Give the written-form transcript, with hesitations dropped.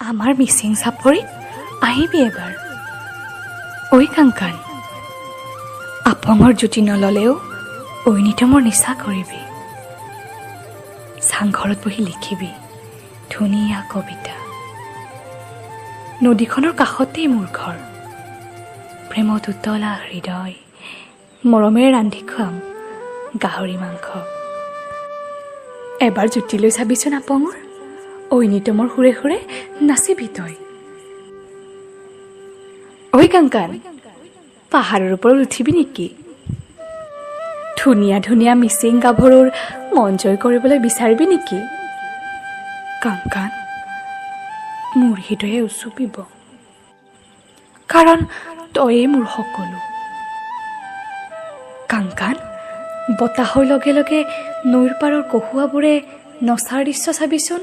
আমাৰ মিচিং চাপৰিত আহিবি এবাৰ। ঐ কাংকান, আপঙৰ জুতি নললেও ঐনিতমৰ নিচা কৰিবি। চাংঘৰত বহি লিখিবি ধুনীয়া কবিতা। নদীখনৰ কাষতেই মোৰ ঘৰ, প্ৰেমত উতলা হৃদয়, মৰমেৰে ৰান্ধি খুৱাম গাহৰি মাংস। এবাৰ জুতি লৈ চাবিচোন আপঙৰ, ঐনিতমৰ সুৰে সুৰে নাচিবি তই। ঐ কাংকান, পাহাৰৰ ওপৰত উঠিবি নেকি? ধুনীয়া ধুনীয়া মিচিং গাভৰুৰ মন জয় কৰিবলৈ বিচাৰিবি নেকি? কাংকান, মোৰ হৃদয়ে উচুপিব, কাৰণ তয়েই মোৰ সকলো। কাংকান, বতাহৰ লগে লগে নৈৰ পাৰৰ কহুৱাবোৰে নচাৰ দৃশ্য চাবিচোন।